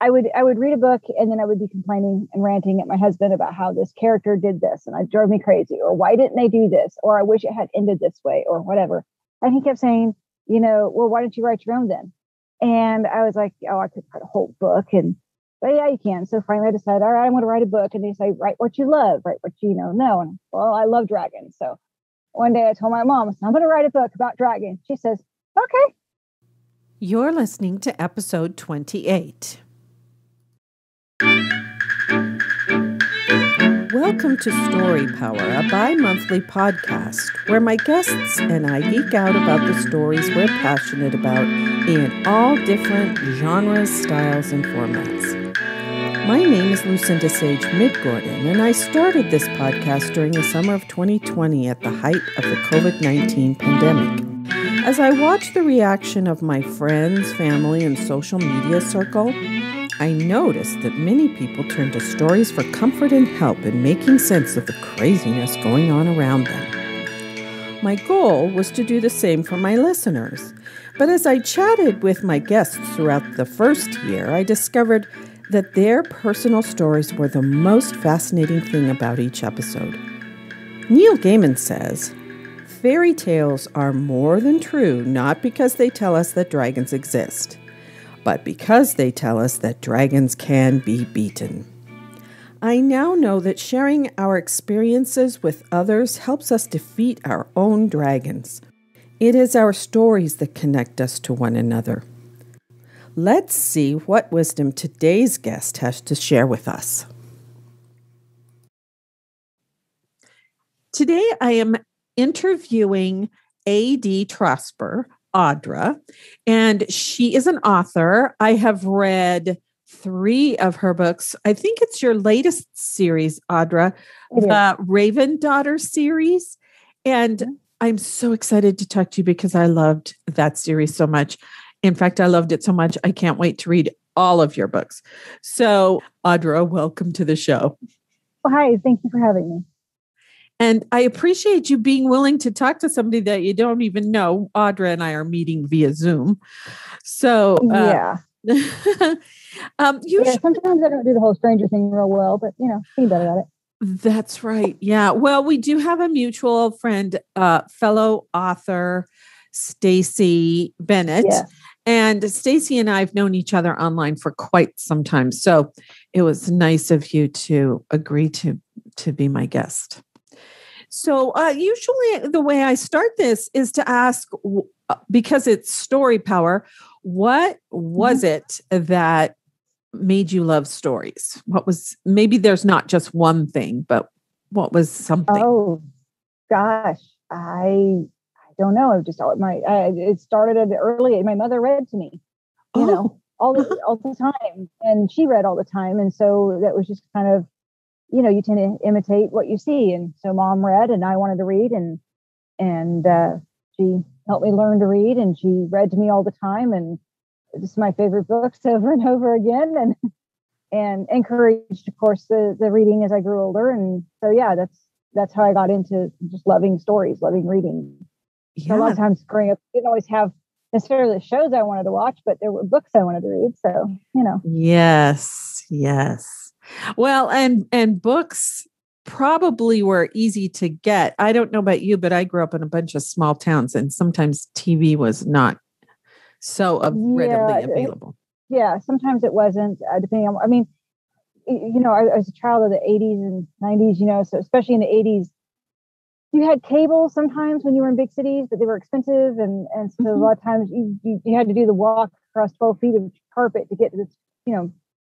I would read a book and then I would be complaining and ranting at my husband about how this character did this and it drove me crazy, or why didn't they do this, or I wish it had ended this way, or whatever. And he kept saying, well, why don't you write your own then? And I was like, oh, I could write a whole book. But yeah, you can. So finally I decided, all right, I want to write a book. And they say, write what you love, write what you know. And well, I love dragons. So one day I told my mom, I'm going to write a book about dragons. She says, okay. You're listening to episode 28. Welcome to Story Power, a bi-monthly podcast where my guests and I geek out about the stories we're passionate about in all different genres, styles, and formats. My name is Lucinda Sage-Midgorden, and I started this podcast during the summer of 2020 at the height of the COVID-19 pandemic. As I watched the reaction of my friends, family, and social media circle, I noticed that many people turned to stories for comfort and help in making sense of the craziness going on around them. My goal was to do the same for my listeners, but as I chatted with my guests throughout the first year, I discovered that their personal stories were the most fascinating thing about each episode. Neil Gaiman says, "Fairy tales are more than true, not because they tell us that dragons exist, but because they tell us that dragons can be beaten." I now know that sharing our experiences with others helps us defeat our own dragons. It is our stories that connect us to one another. Let's see what wisdom today's guest has to share with us. Today I am interviewing A.D. Trosper, Audra, and she is an author. I have read 3 of her books. I think it's your latest series, Audra, the Raven Daughter series. And I'm so excited to talk to you because I loved that series so much. In fact, I loved it so much, I can't wait to read all of your books. So, Audra, welcome to the show. Well, hi, thank you for having me. And I appreciate you being willing to talk to somebody that you don't even know. Audra and I are meeting via Zoom. So, yeah. Sometimes I don't do the whole stranger thing real well, but, be better at it. That's right. Yeah. Well, we do have a mutual friend, fellow author, Stacy Bennett. Yeah. And Stacy and I have known each other online for quite some time. So it was nice of you to agree to be my guest. So usually the way I start this is to ask, because it's story power, what was it that made you love stories? What was, maybe there's not just one thing, but what was something? Oh, gosh. I don't know. It started at early. My mother read to me, all the time, and she read all the time. And so that was just kind of, you tend to imitate what you see. And so mom read and I wanted to read, and she helped me learn to read, and she read to me all the time. And this is my favorite books over and over again, and encouraged, of course, the reading as I grew older. And so, yeah, that's how I got into just loving stories, loving reading. Yeah. So a lot of times growing up, I didn't always have necessarily the shows I wanted to watch, but there were books I wanted to read. So, Yes. Well, and books probably were easy to get. I don't know about you, but I grew up in a bunch of small towns, and sometimes TV was not so readily available. Yeah, sometimes it wasn't, depending on, I was a child of the 80s and 90s, so especially in the 80s, you had cable sometimes when you were in big cities, but they were expensive. And so a lot of times you had to do the walk across 12 feet of carpet to get to this,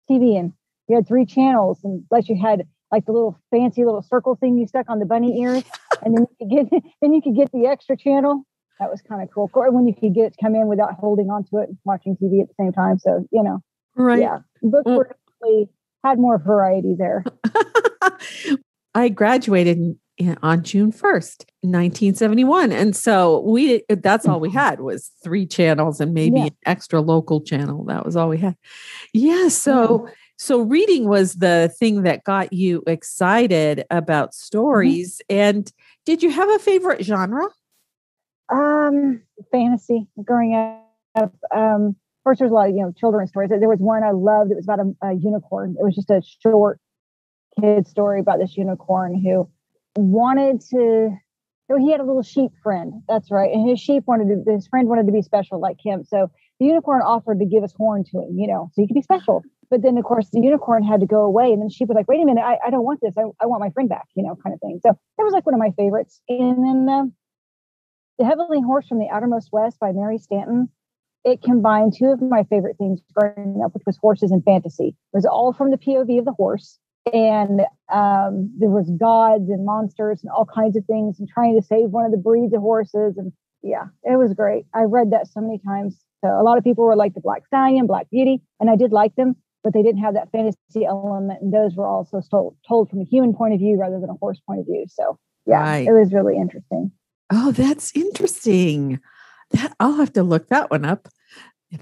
TV. And you had 3 channels, and unless you had like the little fancy little circle thing you stuck on the bunny ears, and then you could get the extra channel. That was kind of cool. Or when you could get it to come in without holding onto it and watching TV at the same time. So, right. Yeah, books had more variety there. I graduated on June 1st, 1971. And so that's all we had was 3 channels and maybe an extra local channel. That was all we had. Yeah. So reading was the thing that got you excited about stories. And did you have a favorite genre? Fantasy growing up. course, there's a lot of, children's stories. There was one I loved. It was about a unicorn. It was just a short kid story about this unicorn who wanted to, he had a little sheep friend. That's right. And his friend wanted to be special like him. So the unicorn offered to give his horn to him, so he could be special. But then, of course, the unicorn had to go away. And then the sheep was like, wait a minute, I don't want this. I want my friend back, kind of thing. So that was like one of my favorites. And then The Heavenly Horse from the Outermost West by Mary Stanton. It combined two of my favorite things growing up, which was horses and fantasy. It was all from the POV of the horse. And there was gods and monsters and all kinds of things and trying to save one of the breeds of horses. And yeah, it was great. I read that so many times. So a lot of people were like the Black Stallion, Black Beauty, and I did like them, but they didn't have that fantasy element. And those were also told from a human point of view rather than a horse point of view. So yeah, right. It was really interesting. Oh, that's interesting. I'll have to look that one up.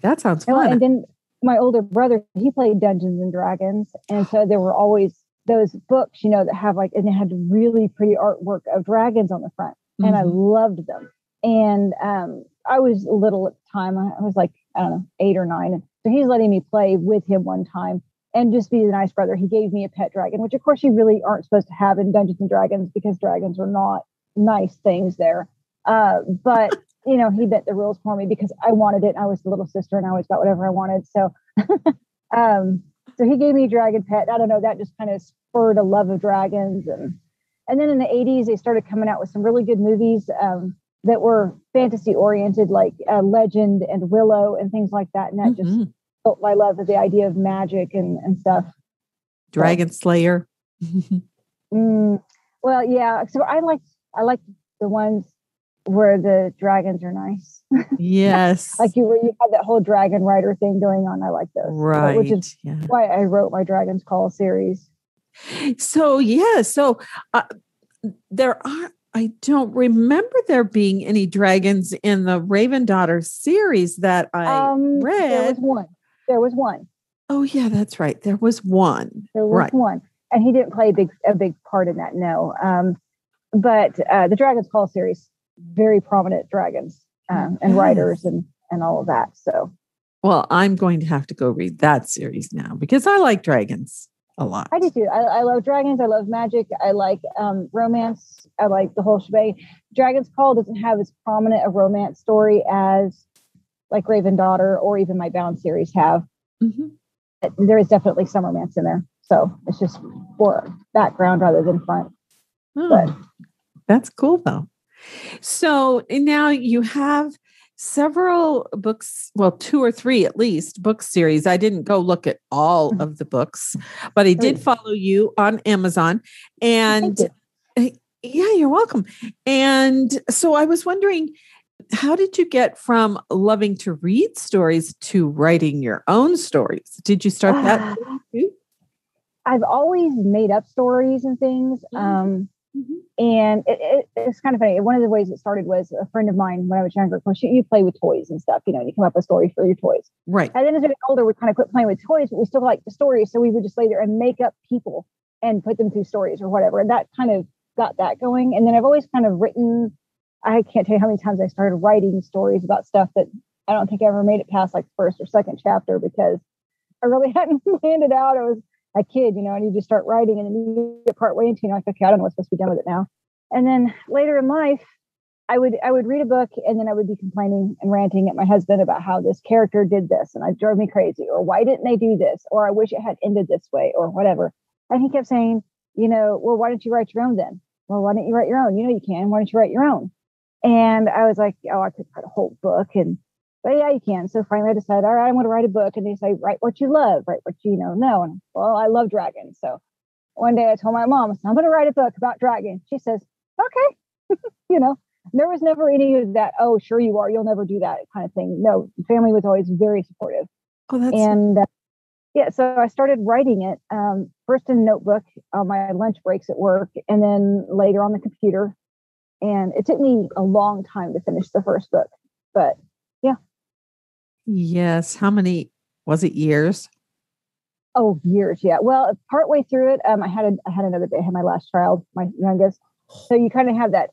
That sounds fun. And then my older brother, he played Dungeons and Dragons. And so there were always those books, that have and they had really pretty artwork of dragons on the front. Mm-hmm. And I loved them. And I was little at the time. I was like, I don't know, 8 or 9. So he's letting me play with him one time and just be the nice brother. He gave me a pet dragon, which of course you really aren't supposed to have in Dungeons and Dragons because dragons are not nice things there. But he bent the rules for me because I wanted it. I was the little sister and I always got whatever I wanted. So, so he gave me a dragon pet. I don't know, that just kind of spurred a love of dragons. And then in the 80s, they started coming out with some really good movies that were fantasy oriented, like Legend and Willow and things like that. And that just built my love of the idea of magic and stuff. Dragon Slayer. Well, yeah. So I like the ones where the dragons are nice. Yes. Like you had that whole dragon rider thing going on. I like those. Right. Which is why I wrote my Dragon's Call series. So, I don't remember there being any dragons in the Raven Daughter series that I read. There was one. Oh yeah, that's right. There was one. One. And he didn't play a big part in that. No. But the Dragon's Call series, very prominent dragons and riders and all of that. So, well, I'm going to have to go read that series now because I like dragons a lot. I do too. I love dragons. I love magic. I like romance. I like the whole shebang. Dragon's Call doesn't have as prominent a romance story as like Raven Daughter or even my Bound series have. Mm-hmm. There is definitely some romance in there. So it's just for background rather than front. Oh, but that's cool though. So now you have several books, well, 2 or 3 at least book series. I didn't go look at all of the books, but I did follow you on Amazon. And yeah, you're welcome. And so I was wondering, how did you get from loving to read stories to writing your own stories? Did you start that too? I've always made up stories and things. And it's kind of funny. One of the ways it started was a friend of mine when I was younger. Of course, you play with toys and stuff, you come up with stories for your toys. Right. And then as we got older, we kind of quit playing with toys, but we still liked the stories. So we would just lay there and make up people and put them through stories or whatever. And that kind of got that going. And then I've always kind of written, I can't tell you how many times I started writing stories about stuff that I don't think I ever made it past like first or second chapter because I really hadn't planned it out. I was a kid, and you just start writing and then you get part way into, like, okay, I don't know what's supposed to be done with it now. And then later in life, I would read a book and then I would be complaining and ranting at my husband about how this character did this and it drove me crazy, or why didn't they do this? Or I wish it had ended this way or whatever. And he kept saying, well, why don't you write your own then? Well, why don't you write your own? You can. Why don't you write your own? And I was like, I could write a whole book. But yeah, you can. So finally I decided, all right, I'm going to write a book. And they say, write what you love, write what you know. And well, I love dragons. So one day I told my mom, I'm going to write a book about dragons. She says, okay. There was never any of that, oh, sure you are, you'll never do that kind of thing. No, the family was always very supportive. Oh, that's... And so I started writing it first in a notebook on my lunch breaks at work, and then later on the computer. And it took me a long time to finish the first book, but yeah. Yes. How many, was it years? Oh, years. Yeah. Well, partway through it, I had another baby. I had my last child, my youngest. So you kind of have that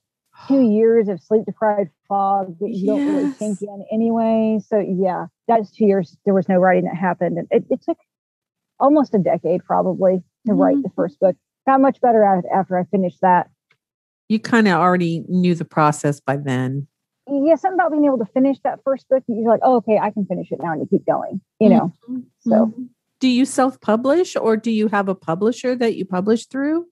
2 years of sleep deprived fog that you don't really Yes. think in anyway. So yeah, that's 2 years. There was no writing that happened. And it took almost a decade probably to write the first book. Got much better at it after I finished that. You kind of already knew the process by then. Yeah, something about being able to finish that first book. You're like, oh, okay, I can finish it now, and you keep going, you know. So, do you self-publish, or do you have a publisher that you publish through?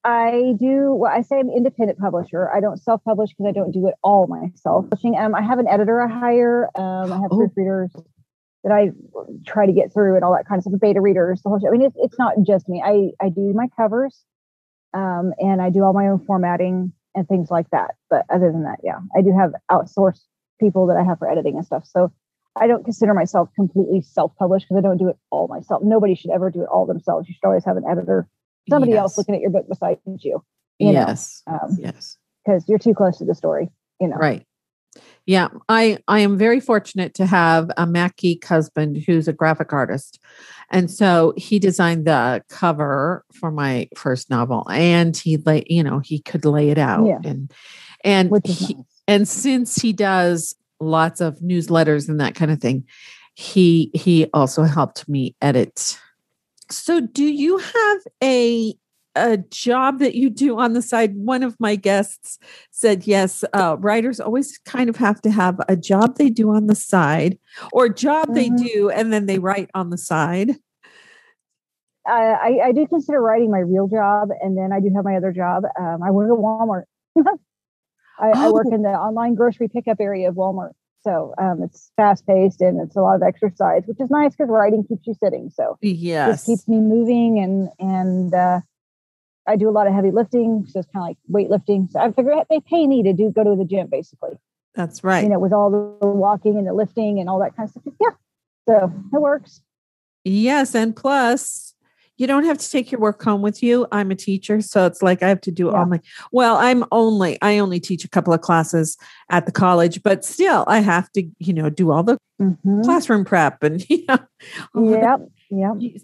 I do. Well, I say I'm an independent publisher. I don't self-publish because I don't do it all myself. I have an editor I hire. I have proofreaders that I try to get through and all that kind of stuff. Beta readers, the whole shit. I mean, it's not just me. I do my covers, and I do all my own formatting and things like that. But other than that, yeah, I do have outsourced people that I have for editing and stuff. So I don't consider myself completely self-published because I don't do it all myself. Nobody should ever do it all themselves. You should always have an editor, somebody else looking at your book besides you. Yes. Because you're too close to the story, you know. Right. Yeah. I am very fortunate to have a Mac Geek husband who's a graphic artist. And so he designed the cover for my first novel, and he could lay it out. Yeah. And nice. And since he does lots of newsletters and that kind of thing, he also helped me edit. So do you have a job that you do on the side? One of my guests said, yes, writers always kind of have to have a job they do on the side, or a job they do and then they write on the side. I do consider writing my real job, and then I do have my other job. I work at Walmart. I work in the online grocery pickup area of Walmart. So it's fast paced and it's a lot of exercise, which is nice because writing keeps you sitting. So yes, it keeps me moving, and I do a lot of heavy lifting. So it's kind of like weightlifting. So I figure they pay me to go to the gym, basically. That's right. You know, with all the walking and the lifting and all that kind of stuff. Yeah. So it works. Yes. And plus, you don't have to take your work home with you. I'm a teacher, so it's like I have to do all my, I only teach a couple of classes at the college, but still I have to, do all the classroom prep and, Yep.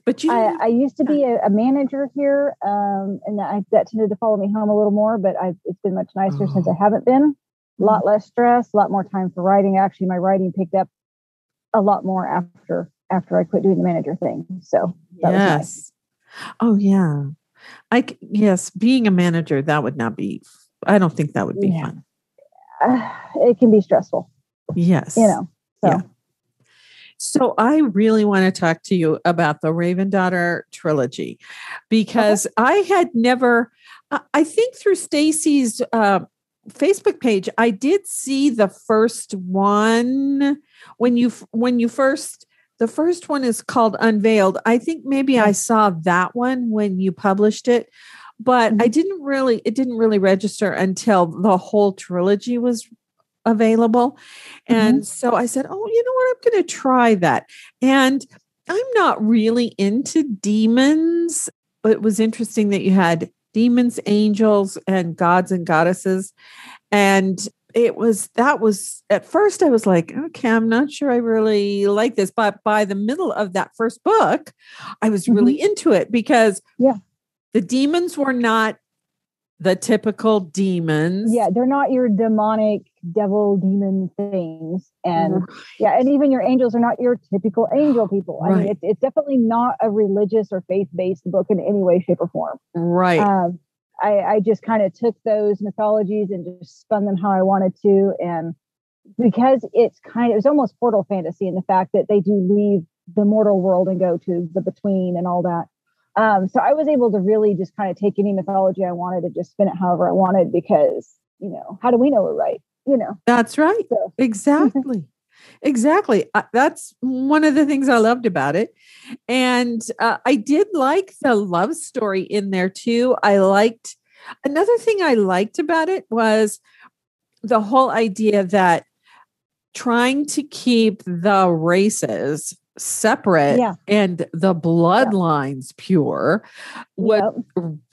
But I used to be a manager here, and that tended to follow me home a little more, but it's been much nicer since I haven't been. A lot less stress, a lot more time for writing. Actually, my writing picked up a lot more after I quit doing the manager thing. So that was nice. Oh yeah. Being a manager, that would not be, I don't think that would be fun. It can be stressful. Yes. So. Yeah. So I really want to talk to you about the Raven Daughter trilogy, because I had never, I think through Stacy's Facebook page, I did see the first one the first one is called Unveiled. I think maybe I saw that one when you published it, but it didn't really register until the whole trilogy was available. And so I said, oh, you know what? I'm going to try that. And I'm not really into demons, but it was interesting that you had demons, angels, and gods and goddesses. And that was at first I was like, okay, I'm not sure I really like this. But by the middle of that first book, I was really into it because the demons were not the typical demons. Yeah, they're not your demonic devil demon things. And and even your angels are not your typical angel people. I mean, it's definitely not a religious or faith-based book in any way, shape, or form. Right. I just kind of took those mythologies and just spun them how I wanted to. And because it was almost portal fantasy in the fact that they do leave the mortal world and go to the between and all that. So I was able to really just kind of take any mythology I wanted to just spin it however I wanted, because, how do we know we're right? That's right. So. Exactly. Exactly. That's one of the things I loved about it. And I did like the love story in there too. Another thing I liked about it was the whole idea that trying to keep the races separate and the bloodlines pure was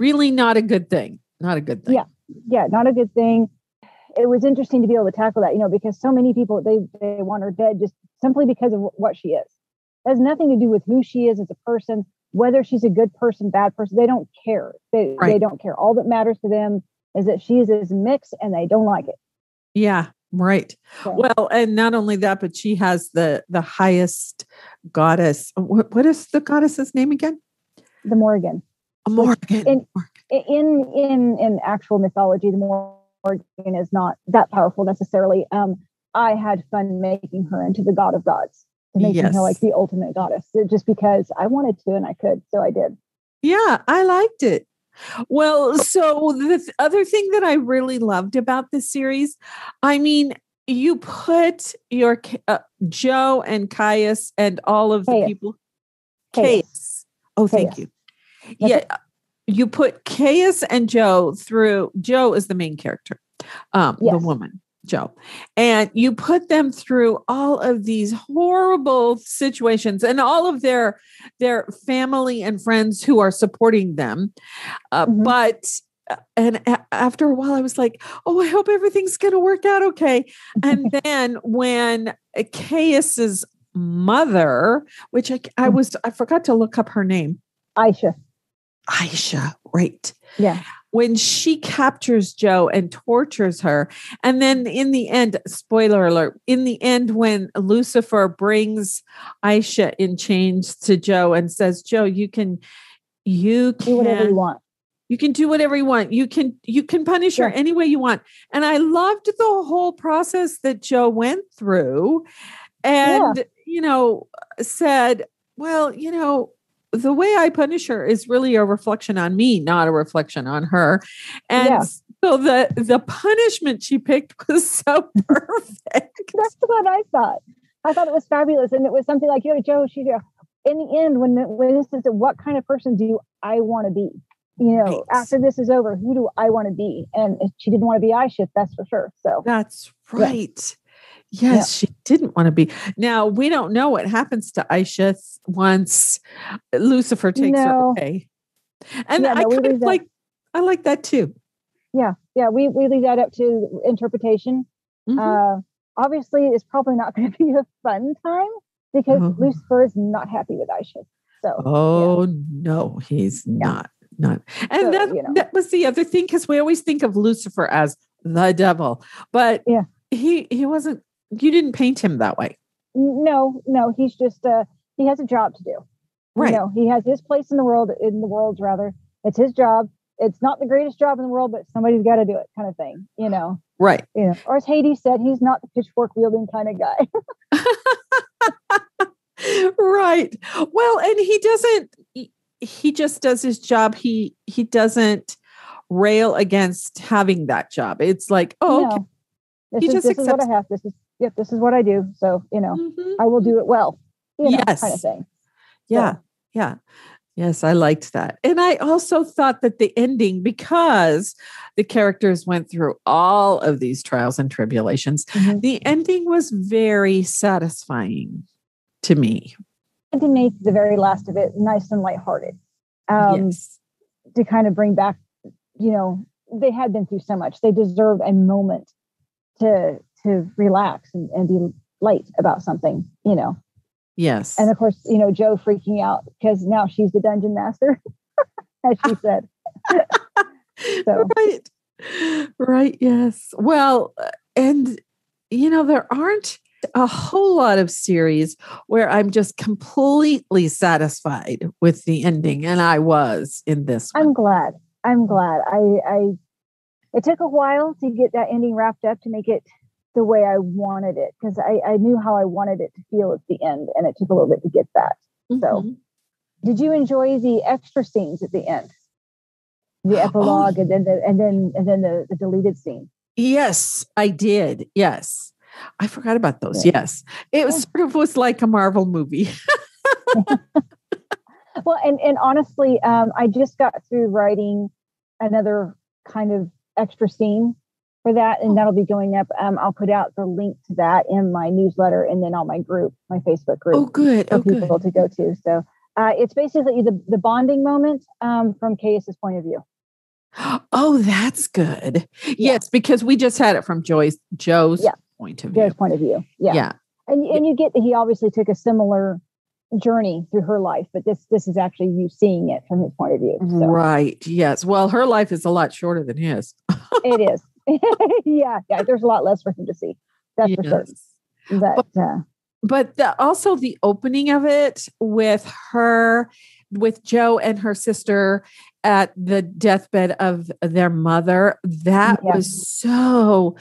really not a good thing. Not a good thing. Yeah, not a good thing. It was interesting to be able to tackle that, because so many people, they want her dead just simply because of what she is. It has nothing to do with who she is as a person, whether she's a good person, bad person. They don't care. They don't care. All that matters to them, is that she is this mix and they don't like it. Yeah. Right. So, Well, and not only that, but she has the highest goddess. What is the goddess's name again? the Morrigan. Morrigan. In actual mythology, the Morrigan is not that powerful necessarily. I had fun making her into the god of gods, to making her like the ultimate goddess, just because I wanted to and I could, so I did. Yeah, I liked it. Well, so the other thing that I really loved about this series, I mean, you put your Joe and Caius and all of the people. Caius. Oh, thank you. Yeah, you put Caius and Joe through. Joe is the main character, the woman. Joe, and you put them through all of these horrible situations and all of their family and friends who are supporting them. But after a while, I was like, oh, I hope everything's going to work out okay. And then when Caius's mother, which I forgot to look up her name. Aisha, right. Yeah. When she captures Joe and tortures her. And then in the end, spoiler alert, in the end, when Lucifer brings Aisha in chains to Joe and says, Joe, you can do whatever you want. You can do whatever you want. You can punish her any way you want. And I loved the whole process that Joe went through and, said, well, the way I punish her is really a reflection on me, not a reflection on her. And so the punishment she picked was so perfect. That's what I thought. I thought it was fabulous. And it was something like, Joe, in the end, when this is what kind of person do I want to be? After this is over, who do I want to be? And she didn't want to be Aisha, that's for sure. So that's right. Yes, she didn't want to be. Now, we don't know what happens to Aisha once Lucifer takes her away. And I like that too. Yeah. Yeah. We leave that up to interpretation. Obviously, it's probably not going to be a fun time because Lucifer is not happy with Aisha. So, no, he's not. And so, that was the other thing, because we always think of Lucifer as the devil, but he wasn't. You didn't paint him that way. No, he's just he has a job to do. Right. He has his place in the world rather. It's his job. It's not the greatest job in the world, but somebody's got to do it, kind of thing. Right. Or as Hades said, he's not the pitchfork wielding kind of guy. Right. Well, and he just does his job. He doesn't rail against having that job. It's like, okay. This is what I have. This is what I do. So, I will do it well, kind of thing. Yeah. Yeah. Yes. I liked that. And I also thought that the ending, because the characters went through all of these trials and tribulations, the ending was very satisfying to me. And to make the very last of it nice and lighthearted. To kind of bring back, they had been through so much. They deserve a moment to relax and be light about something, Yes. And of course, Joe freaking out because now she's the dungeon master, as she said. So. Right. Yes. Well, and there aren't a whole lot of series where I'm just completely satisfied with the ending. And I was in this one. I'm glad. It took a while to get that ending wrapped up to make it the way I wanted it, because I knew how I wanted it to feel at the end, and it took a little bit to get that. So, did you enjoy the extra scenes at the end, the epilogue, and then the deleted scene? Yes, I did. Yes, I forgot about those. Yes, it was sort of was like a Marvel movie. Well, and honestly, I just got through writing another kind of extra scene for that, and that'll be going up. I'll put out the link to that in my newsletter and then on my group, my Facebook group. Oh, good. For people to go to. So it's basically the bonding moment from Caius's point of view. Oh, that's good. Yes, because we just had it from Joe's point of view. Joe's point of view. Yeah. And you get that he obviously took a similar journey through her life, but this is actually you seeing it from his point of view. So. Right. Yes. Well, her life is a lot shorter than his. It is. Yeah. There's a lot less for him to see. That's for certain. But also the opening of it with Joe and her sister at the deathbed of their mother, that was so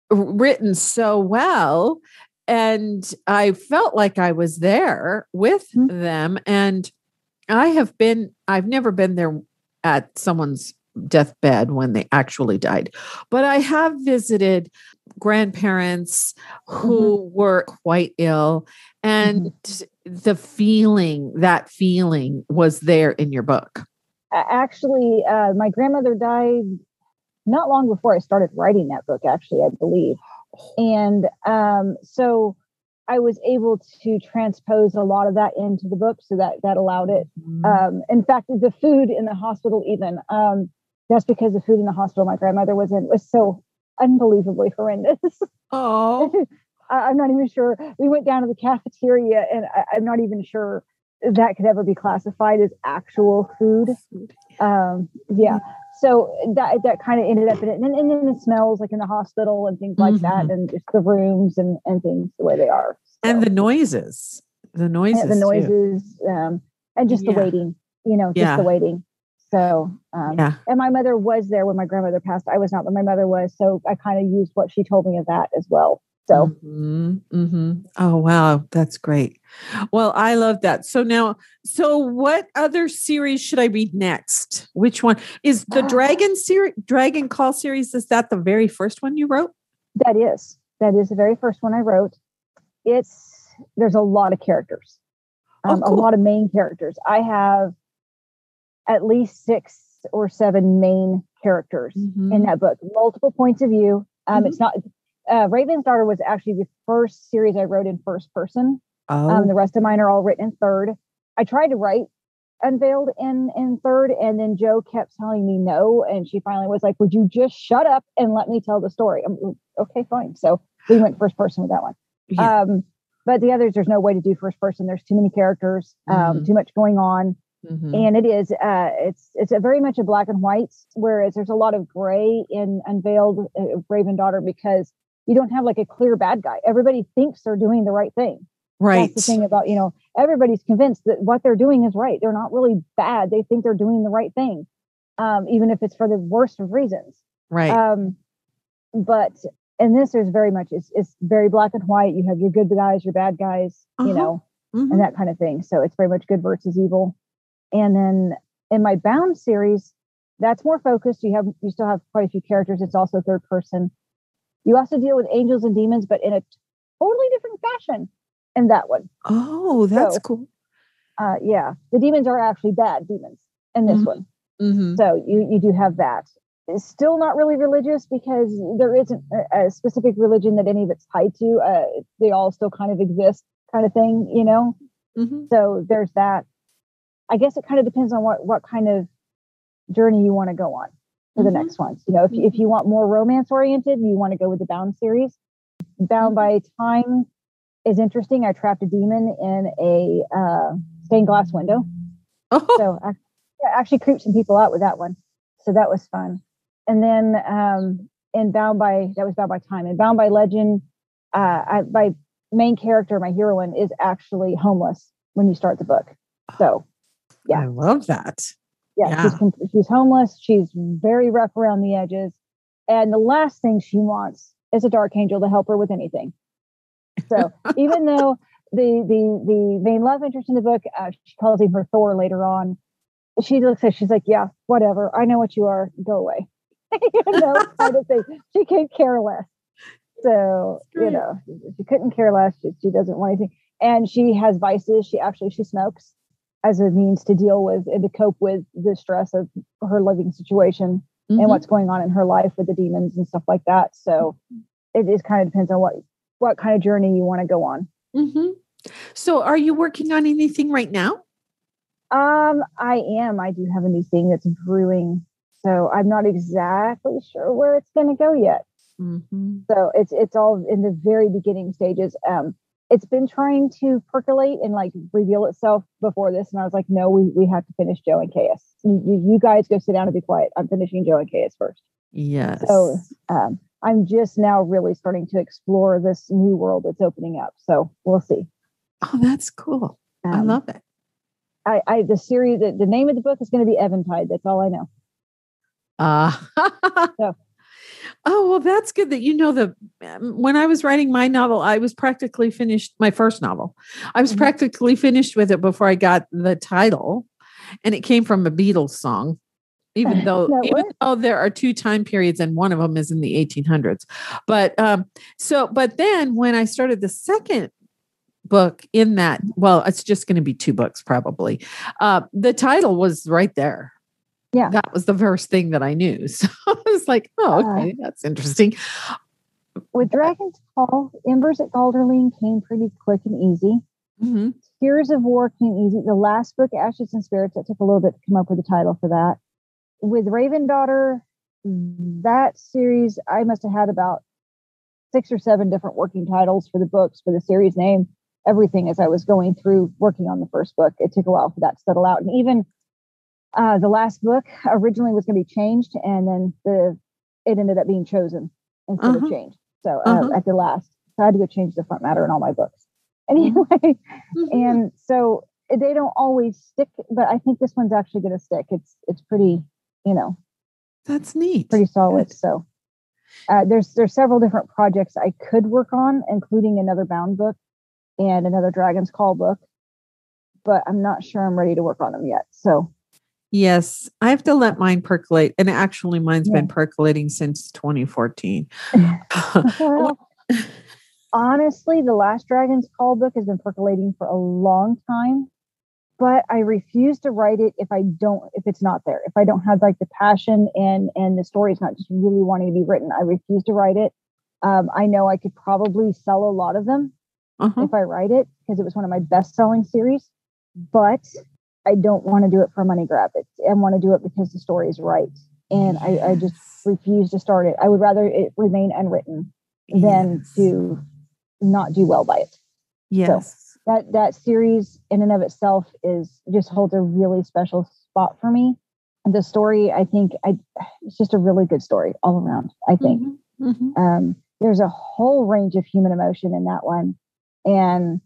written so well. And I felt like I was there with them. And I've never been there at someone's deathbed when they actually died, but I have visited grandparents who were quite ill, and that feeling was there in your book. Actually, my grandmother died not long before I started writing that book, actually, I believe. And so I was able to transpose a lot of that into the book, so that allowed it. In fact, the food in the hospital, even that's because the food in the hospital my grandmother was in was so unbelievably horrendous. Oh, I'm not even sure. We went down to the cafeteria, and I'm not even sure that could ever be classified as actual food. So that kind of ended up in it. And then the smells like in the hospital and things like that, and just the rooms and things the way they are. So. And the noises, and just the waiting, just the waiting. So, and my mother was there when my grandmother passed. I was not, but my mother was. So I kind of used what she told me of that as well. So, Oh, wow. That's great. Well, I love that. So what other series should I read next? Which one is the Dragon Call series? Is that the very first one you wrote? That is the very first one I wrote. There's a lot of characters, a lot of main characters. I have at least 6 or 7 main characters in that book, multiple points of view. It's not, Raven's Daughter was actually the first series I wrote in first person. The rest of mine are all written in third. I tried to write Unveiled in third, and then Joe kept telling me no. And she finally was like, would you just shut up and let me tell the story? I'm okay, fine. So we went first person with that one. Yeah. But the others, there's no way to do first person. There's too many characters, too much going on. And it is, it's a very much a black and white, whereas there's a lot of gray in Unveiled Raven Daughter, because you don't have like a clear bad guy. Everybody thinks they're doing the right thing. Right. That's the thing about, everybody's convinced that what they're doing is right. They're not really bad. They think they're doing the right thing. Even if it's for the worst of reasons. Right. But in this, there's very much, it's very black and white. You have your good guys, your bad guys, and that kind of thing. So it's very much good versus evil. And then in my Bound series, that's more focused. You still have quite a few characters. It's also third person. You also deal with angels and demons, but in a totally different fashion in that one. Oh, that's cool. The demons are actually bad demons in this one. So you do have that. It's still not really religious, because there isn't a specific religion that any of it's tied to. They all still kind of exist, kind of thing, So there's that. I guess it kind of depends on what kind of journey you want to go on for the next ones. If you want more romance oriented, you want to go with the Bound series. Bound by Time is interesting. I trapped a demon in a stained glass window. So I actually creeped some people out with that one. So that was fun. And then that was Bound by Time. And Bound by Legend, my main character, my heroine, is actually homeless when you start the book. So I love that. Yeah. She's homeless. She's very rough around the edges. And the last thing she wants is a dark angel to help her with anything. So even though the main love interest in the book, she calls him her Thor later on, she looks at, she's like, yeah, whatever. I know what you are. Go away. Kind of thing. She can't care less. So, she couldn't care less. She doesn't want anything. And she has vices. She smokes as a means to deal with and to cope with the stress of her living situation and what's going on in her life with the demons and stuff like that. So it just kind of depends on what kind of journey you want to go on. So are you working on anything right now? I am. I do have a new thing that's brewing. So I'm not exactly sure where it's going to go yet. So it's all in the very beginning stages. It's been trying to percolate and like reveal itself before this. And I was like, no, we have to finish Joe and Chaos. You guys go sit down and be quiet. I'm finishing Joe and Chaos first. Yes. So I'm just now really starting to explore this new world that's opening up. So we'll see. Oh, that's cool. I love it. The series, the name of the book is going to be Eventide. That's all I know. So. Oh, well, that's good that you know when I was writing my novel, I was practically finished my first novel. I was practically finished with it before I got the title, and it came from a Beatles song. Even though there are two time periods and one of them is in the 1800s. But but then when I started the second book in that, well, it's just going to be two books probably. The title was right there. Yeah. That was the first thing that I knew. So I was like, oh, okay, that's interesting. With Dragon's Call, Embers at Galderling came pretty quick and easy. Mm-hmm. Tears of War came easy. The last book, Ashes and Spirits, that took a little bit to come up with a title for that. With Raven Daughter, that series, I must have had about 6 or 7 different working titles for the books, for the series name, everything as I was going through working on the first book. It took a while for that to settle out. And even the last book originally was going to be changed, and then it ended up being chosen instead of changed. So at the last, so I had to go change the front matter in all my books. Anyway, and so they don't always stick, but I think this one's actually going to stick. It's pretty, that's neat, pretty solid. Good. So there's several different projects I could work on, including another Bound book and another Dragon's Call book, but I'm not sure I'm ready to work on them yet. So yes, I have to let mine percolate, and actually mine's been percolating since 2014. Well, honestly, the last Dragon's Call book has been percolating for a long time, but I refuse to write it if it's not there. If I don't have like the passion and the story is not just really wanting to be written, I refuse to write it. I know I could probably sell a lot of them if I write it, because it was one of my best-selling series, but I don't want to do it for a money grab. I want to do it because the story is right. And I just refuse to start it. I would rather it remain unwritten than to not do well by it. Yes. So that series in and of itself just holds a really special spot for me. And the story, I think it's just a really good story all around, I think. There's a whole range of human emotion in that one. And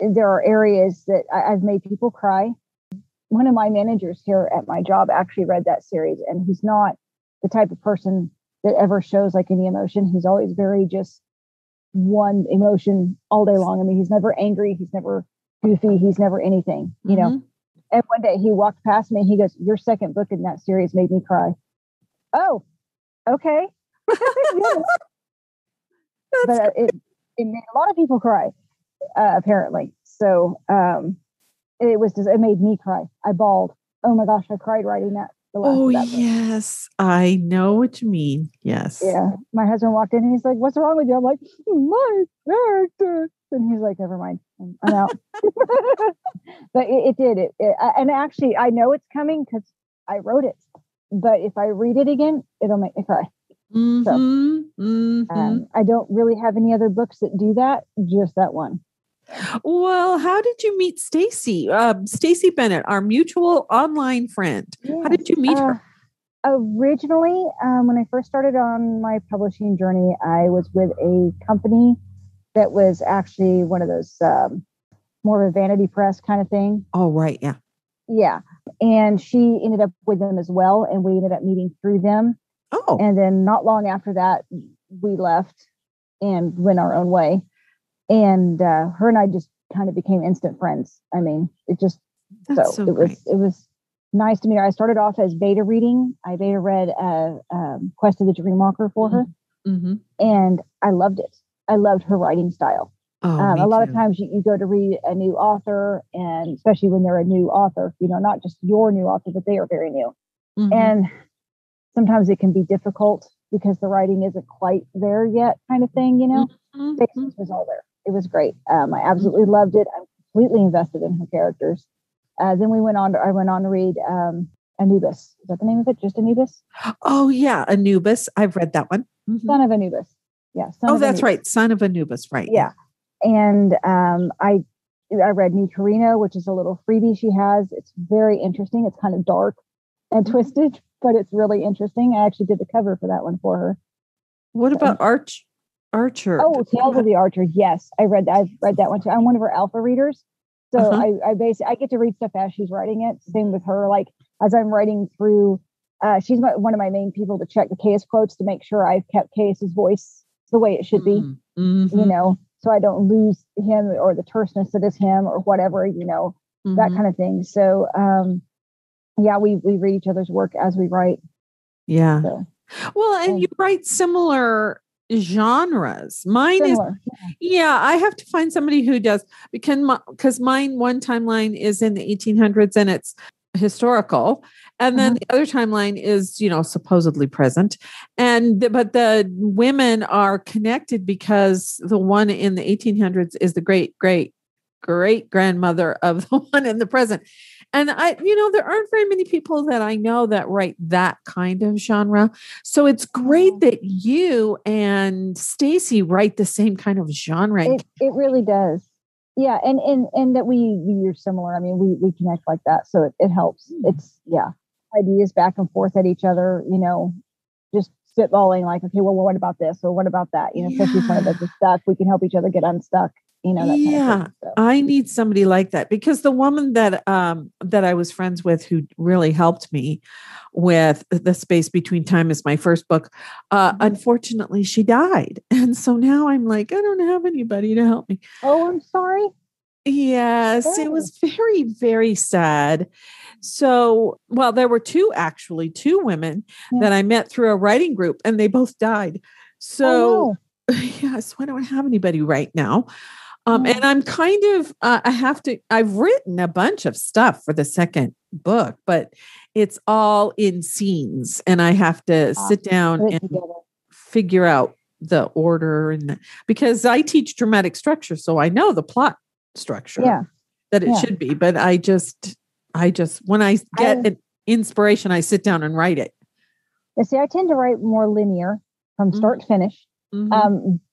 there are areas that I've made people cry. One of my managers here at my job actually read that series, and he's not the type of person that ever shows like any emotion. He's always very just one emotion all day long. I mean, he's never angry. He's never goofy. He's never anything, you know. And one day he walked past me and he goes, "Your second book in that series made me cry." Oh, okay. But it made a lot of people cry, apparently. So it made me cry. I bawled. Oh my gosh, I cried writing that. Yes, I know what you mean. Yes. Yeah. My husband walked in and he's like, "What's wrong with you?" I'm like, "My character." And he's like, "Never mind. I'm out." But it did. And actually, I know it's coming because I wrote it. But if I read it again, it'll make me cry. So I don't really have any other books that do that. Just that one. Well, how did you meet Stacy? Stacy Bennett, our mutual online friend. Yes. How did you meet her? Originally, when I first started on my publishing journey, I was with a company that was actually one of those more of a vanity press kind of thing. Oh, right. Yeah. Yeah. And she ended up with them as well. And we ended up meeting through them. Oh. And then not long after that, we left and went our own way. And her and I just kind of became instant friends. I mean, it was nice to meet her. I started off as beta reading. I beta read Quest of the Dreamwalker for her. And I loved it. I loved her writing style. A lot of times you go to read a new author, and especially when they're a new author, not just your new author, but they are very new. And sometimes it can be difficult because the writing isn't quite there yet, kind of thing, Stacy's was all there. It was great. I absolutely loved it. I'm completely invested in her characters. Then I went on to read Anubis. Is that the name of it? Just Anubis? Oh, yeah. Anubis. I've read that one. Son of Anubis. Yeah. That's right. Son of Anubis. Right. Yeah. And I read New Torino, which is a little freebie she has. It's very interesting. It's kind of dark and twisted. but it's really interesting. I actually did the cover for that one for her. What about Archer? Oh, Tales of the Archer. Yes, I read that. I've read that one too. I'm one of her alpha readers. So I get to read stuff as she's writing it. Same with her. Like as I'm writing through, she's one of my main people to check the Case quotes to make sure I've kept Case's voice the way it should be, so I don't lose him or the terseness that is him or whatever, that kind of thing. So, we read each other's work as we write. Yeah. So, well, and you write similar genres. Mine similar. I have to find somebody who does, because mine one timeline is in the 1800s and it's historical, and then the other timeline is supposedly present, but the women are connected because the one in the 1800s is the great grandmother of the one in the present. And there aren't very many people that I know that write that kind of genre. So it's great that you and Stacy write the same kind of genre. It really does. Yeah. And that we're similar. I mean, we connect like that. So it helps. It's ideas back and forth at each other, just spitballing like, okay, well, what about this? Or what about that? Especially if one of us is stuck, we can help each other get unstuck. That kind of thing, so. I need somebody like that, because the woman that I was friends with who really helped me with The Space Between Time is my first book. Unfortunately, she died. And so now I'm like, I don't have anybody to help me. Oh, I'm sorry. Yes, It was very, very sad. So, well, there were two women that I met through a writing group, and they both died. So, so I don't have anybody right now. And I'm kind of, I've written a bunch of stuff for the second book, but it's all in scenes, and I have to sit down and figure out the order, because I teach dramatic structure, so I know the plot structure that it should be, but I just when I get an inspiration, I sit down and write it. See, I tend to write more linear from start to finish.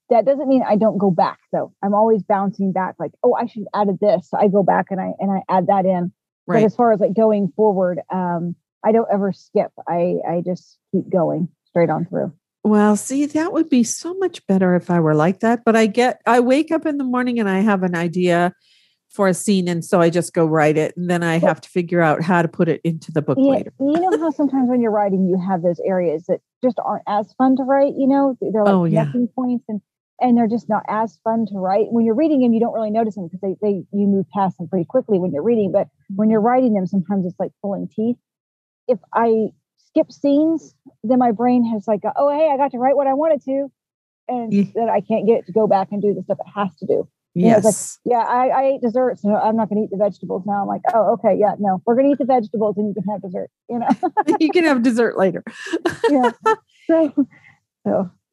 That doesn't mean I don't go back, though. I'm always bouncing back, like, oh, I should have added this. So I go back and I add that in. Right. But as far as like going forward, I don't ever skip. I just keep going straight on through. Well, see, that would be so much better if I were like that. But I wake up in the morning and I have an idea for a scene, and so I just go write it, and then I have to figure out how to put it into the book later. You know how sometimes when you're writing, you have those areas that just aren't as fun to write. They're like connecting points, and they're just not as fun to write. When you're reading them, you don't really notice them because you move past them pretty quickly when you're reading. But when you're writing them, sometimes it's like pulling teeth. If I skip scenes, then my brain has like, oh, hey, I got to write what I wanted to, and then I can't get it to go back and do the stuff it has to do. Yes. Like, I ate dessert, so I'm not going to eat the vegetables now. I'm like, oh, okay, no, we're going to eat the vegetables, and you can have dessert. You can have dessert later.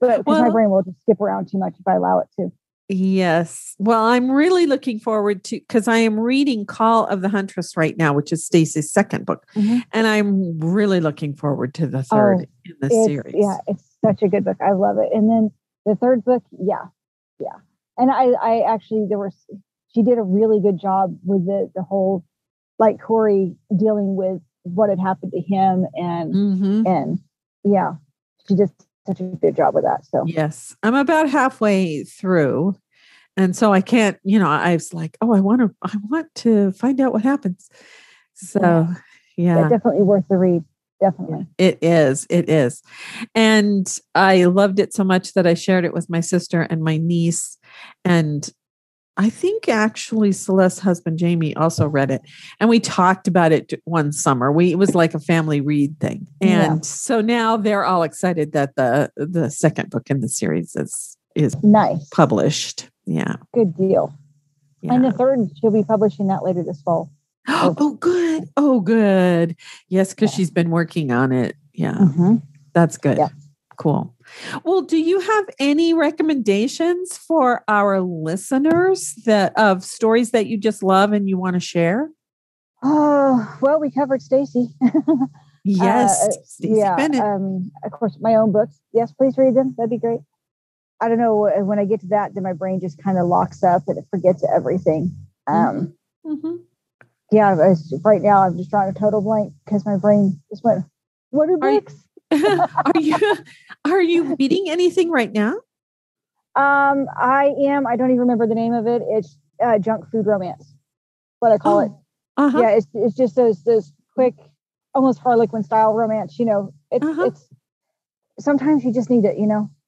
But my brain will just skip around too much if I allow it to. Yes. Well, I'm really looking forward to, because I am reading Call of the Huntress right now, which is Stacy's second book. And I'm really looking forward to the third in the series. Yeah, it's such a good book. I love it. And then the third book, yeah. And I actually, she did a really good job with the whole, like Corey dealing with what had happened to him. And she did such a good job with that. So yes, I'm about halfway through. And so I can't, I was like, oh, I want to find out what happens. So yeah. Definitely worth the read. Definitely. It is. And I loved it so much that I shared it with my sister and my niece. And I think actually Celeste's husband, Jamie, also read it. And we talked about it one summer. It was like a family read thing. And so now they're all excited that the second book in the series is nice published. Yeah. Good deal. Yeah. And the third, she'll be publishing that later this fall. Oh, good. Yes, because she's been working on it. Yeah. That's good. Yeah. Cool. Well, do you have any recommendations for our listeners of stories that you just love and you want to share? Oh, well, we covered Stacy. Yes. Stacy Bennett. Of course, my own books. Yes, please read them. That'd be great. I don't know. When I get to that, then my brain just kind of locks up and it forgets everything. Yeah, right now I'm just drawing a total blank because my brain just went What are Are, books? are you reading anything right now? I am. I don't even remember the name of it. It's junk food romance. What I call it. Uh-huh. Yeah, it's just those quick, almost Harlequin style romance. It's sometimes you just need it.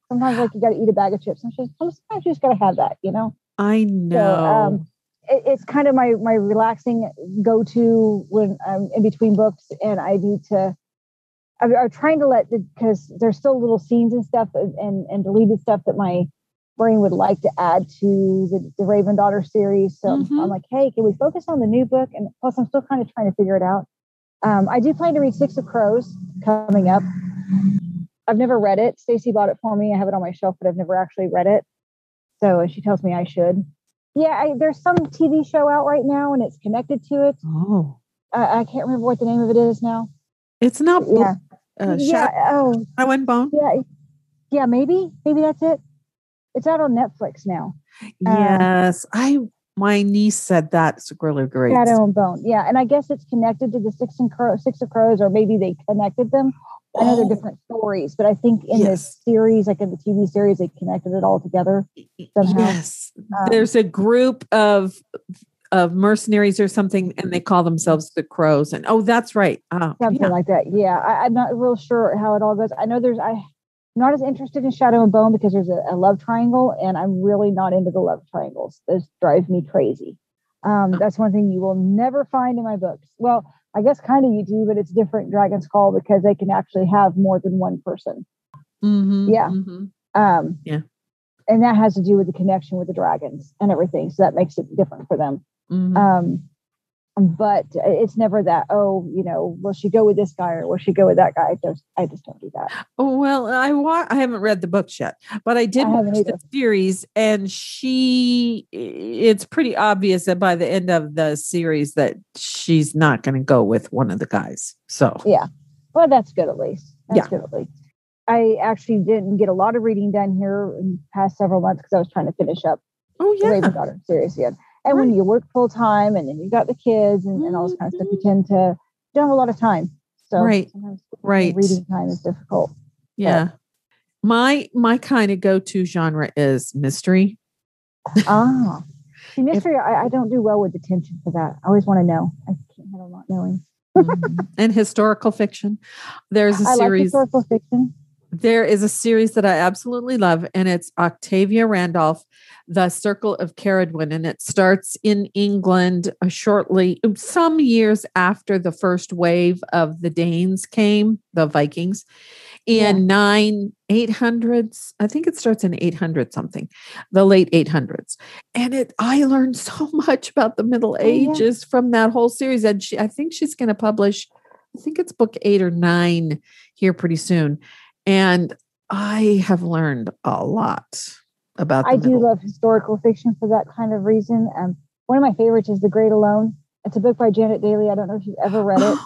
Sometimes like you got to eat a bag of chips. Sometimes you just got to have that. I So know. it's kind of my relaxing go to when I'm in between books, and I need to. I'm trying to because there's still little scenes and stuff and deleted stuff that my brain would like to add to the Raven Daughter series. So I'm like, hey, can we focus on the new book? And plus, I'm still kind of trying to figure it out. I do plan to read Six of Crows coming up. I've never read it. Stacy bought it for me. I have it on my shelf, but I've never actually read it. So she tells me I should. Yeah, there's some TV show out right now, and it's connected to it. Oh, I can't remember what the name of it is now. it's not. Shadow and Bone. Yeah. Maybe that's it. It's out on Netflix now. Yes, my niece said that's really great. Shadow and Bone. Yeah, and I guess it's connected to the Six of Crows, or maybe they connected them. I know they're different stories, but I think in this series, like in the TV series, they connected it all together somehow. Yes, there's a group of mercenaries or something, and they call themselves the Crows. And that's right, something like that. Yeah, I'm not real sure how it all goes. I know I'm not as interested in Shadow and Bone because there's a love triangle, and I'm really not into the love triangles. Those drive me crazy. That's one thing you will never find in my books. Well, I guess kind of you do, but it's different Dragon's Call because they can actually have more than one person. Yeah. Yeah. And that has to do with the connection with the dragons and everything. So that makes it different for them. But it's never that, will she go with this guy or will she go with that guy? I just don't do that. Oh, well, I haven't read the books yet, but I did watch the series, and it's pretty obvious that by the end of the series that she's not going to go with one of the guys. So yeah, well, that's good at least. That's good at least. I actually didn't get a lot of reading done here in the past several months because I was trying to finish up the Raven Daughter series again. And when you work full time and then you got the kids and all this kind of stuff, you tend to don't have a lot of time. So sometimes reading time is difficult. Yeah. But my kind of go-to genre is mystery. See, mystery, I don't do well with the tension for that. I always want to know. I can't handle not knowing. And historical fiction. There's a series. I like historical fiction. There is a series that I absolutely love, and it's Octavia Randolph, The Circle of Caradwyn, and it starts in England some years after the first wave of the Danes came, the Vikings, in 800s. I think it starts in 800 something, the late 800s. And I learned so much about the Middle Ages from that whole series. And I think she's going to publish, I think it's book 8 or 9 here pretty soon. And I have learned a lot about I do love historical fiction for that kind of reason. One of my favorites is The Great Alone. It's a book by Janet Daly. I don't know if you've ever read it.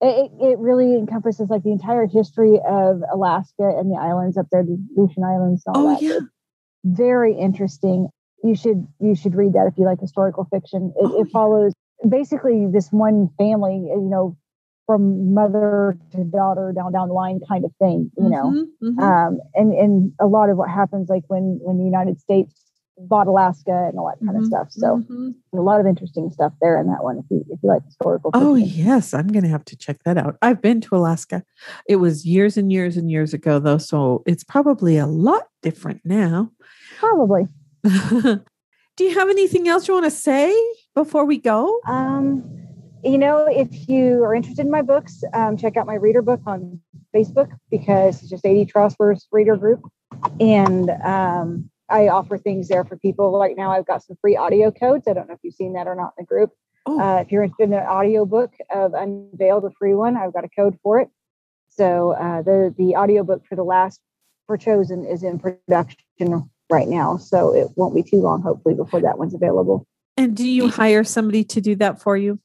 It really encompasses like the entire history of Alaska and the islands up there, the Aleutian Islands and all that. Yeah. It's very interesting. You should read that if you like historical fiction. It follows basically this one family, from mother to daughter down the line kind of thing, and a lot of what happens like when the United States bought Alaska and all that kind of stuff. So a lot of interesting stuff there in that one if you like historical fiction. Oh yes, I'm going to have to check that out. I've been to Alaska. It was years and years and years ago though, so it's probably a lot different now. Probably. Do you have anything else you want to say before we go? If you are interested in my books, check out my reader book on Facebook because it's just Trosper's reader group. And I offer things there for people. Right now, I've got some free audio codes. I don't know if you've seen that or not in the group. If you're interested in an audio book of Unveiled, a free one, I've got a code for it. So the audio book for Chosen is in production right now. So it won't be too long, hopefully, before that one's available. And do you hire somebody to do that for you?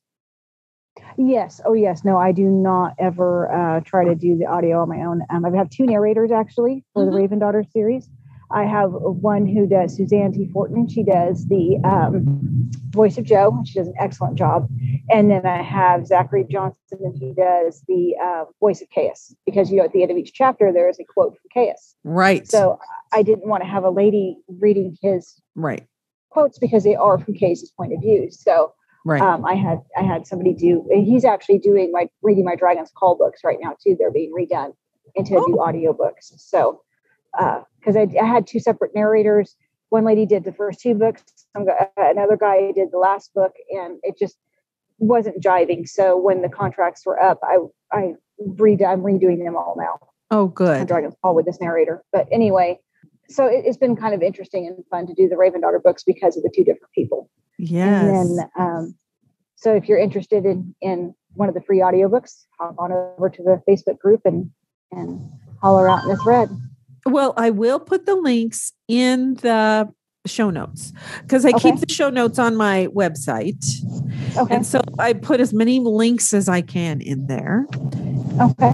Yes. Oh, yes. No, I do not ever try to do the audio on my own. I have 2 narrators actually for the Raven Daughter series. I have one who does Suzanne T. Fortin. She does the voice of Joe, and she does an excellent job. And then I have Zachary Johnson, and he does the voice of Chaos, because, at the end of each chapter, there is a quote from Chaos. Right. So I didn't want to have a lady reading his quotes, because they are from Chaos's point of view. So I had somebody do. He's actually reading my Dragon's Call books right now too. They're being redone into new audiobooks. So because I had two separate narrators. One lady did the first two books. Another guy did the last book, and it just wasn't jiving. So when the contracts were up, I'm redoing them all now. Oh, good. Dragon's Call with this narrator. But anyway, so it's been kind of interesting and fun to do the Raven Daughter books because of the two different people. Yes. And then, so if you're interested in one of the free audiobooks, hop on over to the Facebook group and holler out in the thread. Well, I will put the links in the show notes, because I keep the show notes on my website. Okay. And so I put as many links as I can in there. Okay.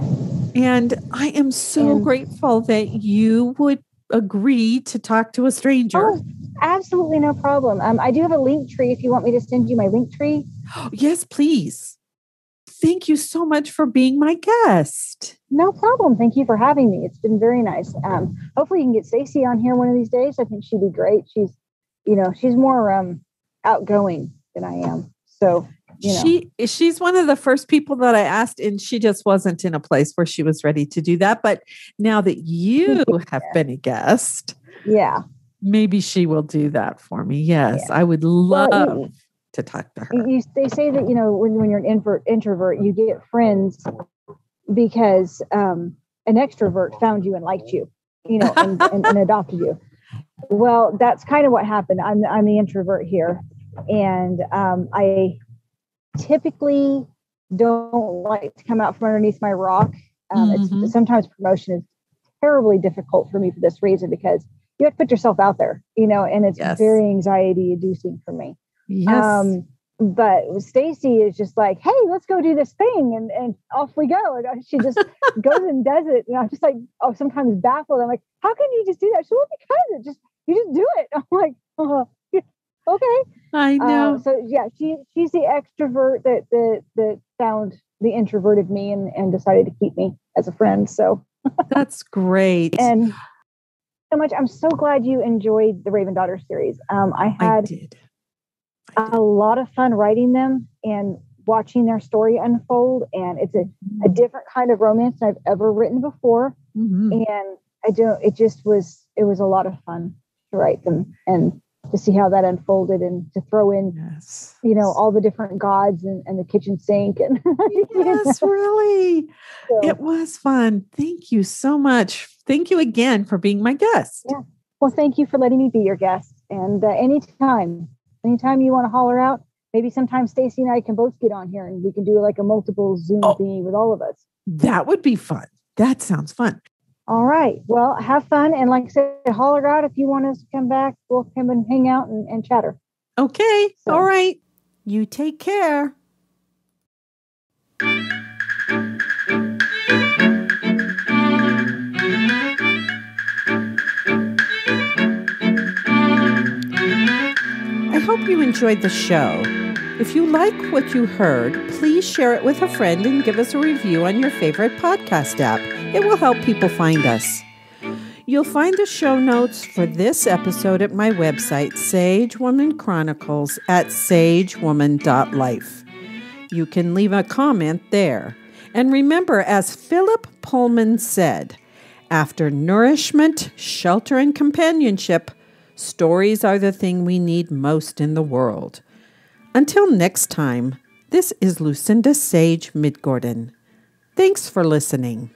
And I am so grateful that you would agree to talk to a stranger. Oh, absolutely no problem. I do have a link tree if you want me to send you my link tree. Yes, please. Thank you so much for being my guest. No problem. Thank you for having me. It's been very nice. Hopefully you can get Stacy on here one of these days. I think she'd be great. She's more outgoing than I am. So, she's one of the first people that I asked, and she just wasn't in a place where she was ready to do that. But now that you have been a guest, maybe she will do that for me. Yes, I would love to talk to her. They say that, when you're an introvert, you get friends because an extrovert found you and liked you, and adopted you. Well, that's kind of what happened. I'm the introvert here. And I typically don't like to come out from underneath my rock. Sometimes promotion is terribly difficult for me for this reason, because you have to put yourself out there, and it's very anxiety inducing for me. Yes. But Stacy is just like, hey, let's go do this thing. And off we go. And she just goes and does it. And I'm just like, sometimes baffled. I'm like, how can you just do that? She well, because you just do it. I'm like, okay. I know. So she's the extrovert that found the introverted me and decided to keep me as a friend. So that's great. And so much. I'm so glad you enjoyed the Raven Daughter series. I did a lot of fun writing them and watching their story unfold. And it's a different kind of romance than I've ever written before. Mm-hmm. And it was a lot of fun to write them and to see how that unfolded, and to throw in, all the different gods and the kitchen sink. And really. So, it was fun. Thank you so much. Thank you again for being my guest. Yeah. Well, thank you for letting me be your guest. And anytime you want to holler out, maybe sometime Stacy and I can both get on here and we can do like a multiple Zoom thingy with all of us. That would be fun. That sounds fun. All right. Well, have fun. And like I said, holler out if you want us to come back. We'll come and hang out and chatter. Okay. So. All right. You take care. I hope you enjoyed the show. If you like what you heard, please share it with a friend and give us a review on your favorite podcast app. It will help people find us. You'll find the show notes for this episode at my website, Sage Woman Chronicles, at sagewoman.life. You can leave a comment there. And remember, as Philip Pullman said, after nourishment, shelter, and companionship, stories are the thing we need most in the world. Until next time, this is Lucinda Sage-Midgorden. Thanks for listening.